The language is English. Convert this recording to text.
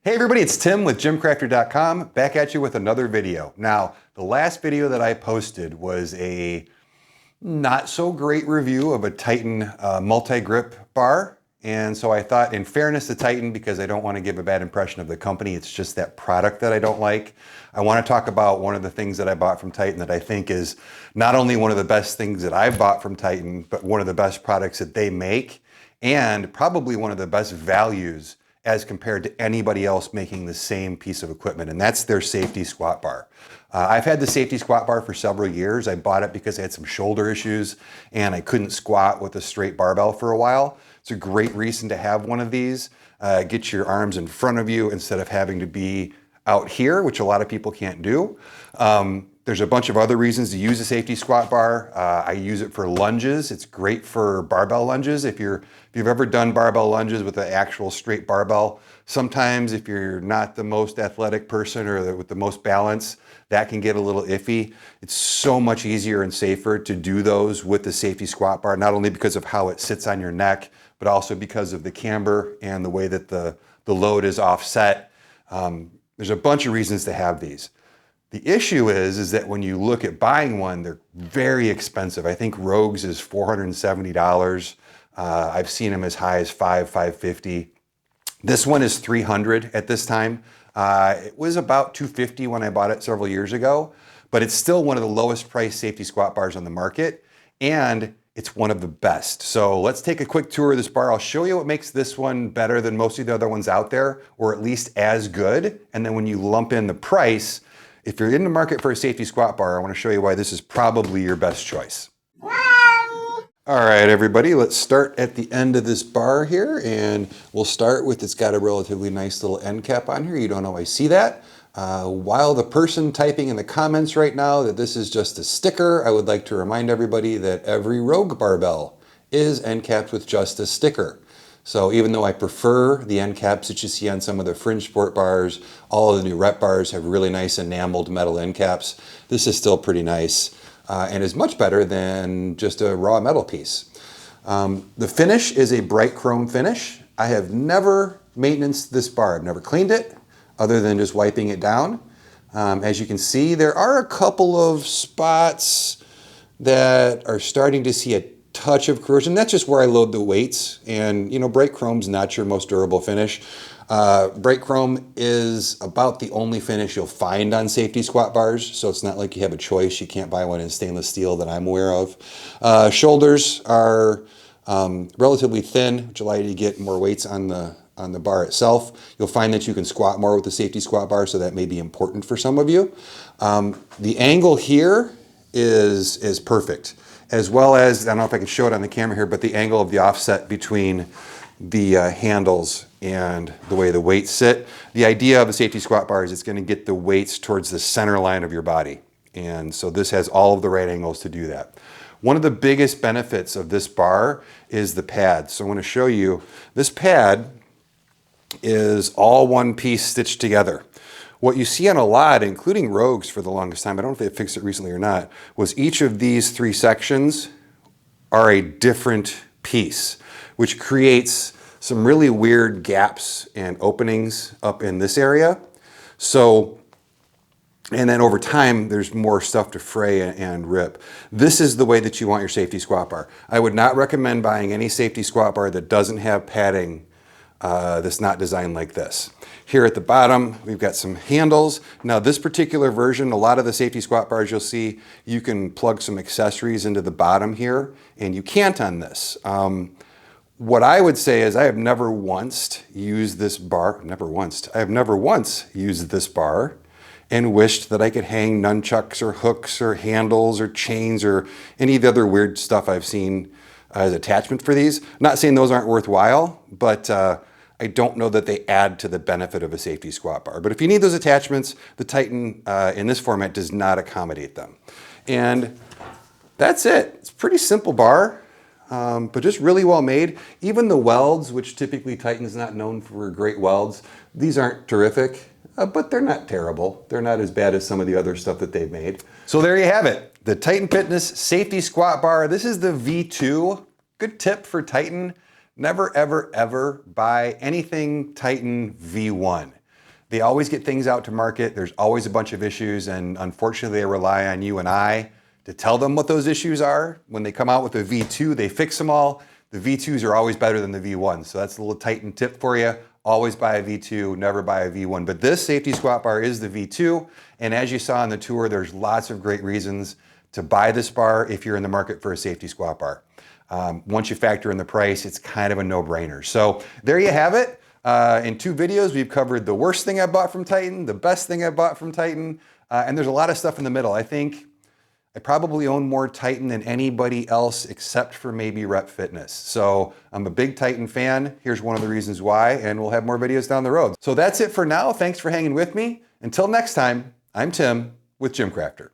Hey everybody, it's Tim with GymCrafter.com, back at you with another video. Now, the last video that I posted was a not so great review of a Titan multi-grip bar. And so I thought, in fairness to Titan, because I don't want to give a bad impression of the company, it's just that product that I don't like. I want to talk about one of the things that I bought from Titan that I think is not only one of the best things that I've bought from Titan, but one of the best products that they make, and probably one of the best values as compared to anybody else making the same piece of equipment, and that's their safety squat bar. I've had the safety squat bar for several years. I bought it because I had some shoulder issues and I couldn't squat with a straight barbell for a while. It's a great reason to have one of these. Get your arms in front of you instead of having to be out here, which a lot of people can't do. There's a bunch of other reasons to use a safety squat bar. I use it for lunges. It's great for barbell lunges. If you've ever done barbell lunges with an actual straight barbell, sometimes if you're not the most athletic person or with the most balance, that can get a little iffy. It's so much easier and safer to do those with the safety squat bar, not only because of how it sits on your neck, but also because of the camber and the way that the load is offset. There's a bunch of reasons to have these. The issue is that when you look at buying one, they're very expensive. I think Rogue's is $470. I've seen them as high as $550. This one is $300 at this time. It was about $250 when I bought it several years ago, but it's still one of the lowest priced safety squat bars on the market, and it's one of the best. So let's take a quick tour of this bar. I'll show you what makes this one better than most of the other ones out there, or at least as good. And then when you lump in the price, if you're in the market for a safety squat bar, I want to show you why this is probably your best choice. All right, everybody, let's start at the end of this bar here, and we'll start with, it's got a relatively nice little end cap on here. You don't always see that. While the person typing in the comments right now that this is just a sticker, I would like to remind everybody that every Rogue barbell is end capped with just a sticker. So even though I prefer the end caps that you see on some of the fringe sport bars, all of the new rep bars have really nice enameled metal end caps, this is still pretty nice and is much better than just a raw metal piece. The finish is a bright chrome finish. I have never maintenanced this bar. I've never cleaned it other than just wiping it down. As you can see, there are a couple of spots that are starting to see a touch of corrosion. That's just where I load the weights, and you know, bright chrome's not your most durable finish. Bright chrome is about the only finish you'll find on safety squat bars, so it's not like you have a choice. You can't buy one in stainless steel that I'm aware of. Shoulders are relatively thin, which allow you to get more weights on the bar itself. You'll find that you can squat more with the safety squat bar, so that may be important for some of you. The angle here is perfect, as well as, I don't know if I can show it on the camera here, but the angle of the offset between the handles and the way the weights sit. The idea of a safety squat bar is it's going to get the weights towards the center line of your body. And so this has all of the right angles to do that. One of the biggest benefits of this bar is the pad. So I want to show you, this pad is all one piece stitched together. What you see on a lot, including Rogues for the longest time, I don't know if they fixed it recently or not, was each of these three sections are a different piece, which creates some really weird gaps and openings up in this area. So, and then over time, there's more stuff to fray and rip. This is the way that you want your safety squat bar. I would not recommend buying any safety squat bar that doesn't have padding that's not designed like this. Here at the bottom, we've got some handles. Now this particular version, a lot of the safety squat bars you'll see, you can plug some accessories into the bottom here, and you can't on this. What I would say is I have never once used this bar, I have never once used this bar and wished that I could hang nunchucks or hooks or handles or chains or any of the other weird stuff I've seen as attachment for these. I'm not saying those aren't worthwhile, but I don't know that they add to the benefit of a safety squat bar. But if you need those attachments, the Titan in this format does not accommodate them. And that's it. It's a pretty simple bar, but just really well made. Even the welds, which typically Titan's not known for great welds, these aren't terrific, but they're not terrible. They're not as bad as some of the other stuff that they've made. So there you have it. The Titan Fitness Safety Squat Bar. This is the V2. Good tip for Titan. Never, ever, ever buy anything Titan V1. They always get things out to market. There's always a bunch of issues, and unfortunately they rely on you and I to tell them what those issues are. When they come out with a V2, they fix them all. The V2s are always better than the V1s. So that's a little Titan tip for you. Always buy a V2, never buy a V1. But this safety squat bar is the V2. And as you saw on the tour, there's lots of great reasons to buy this bar if you're in the market for a safety squat bar. Once you factor in the price, it's kind of a no-brainer. So there you have it. In 2 videos, we've covered the worst thing I bought from Titan, the best thing I bought from Titan, and there's a lot of stuff in the middle. I think I probably own more Titan than anybody else except for maybe Rep Fitness. So I'm a big Titan fan. Here's one of the reasons why, and we'll have more videos down the road. So that's it for now. Thanks for hanging with me. Until next time, I'm Tim with GymCrafter.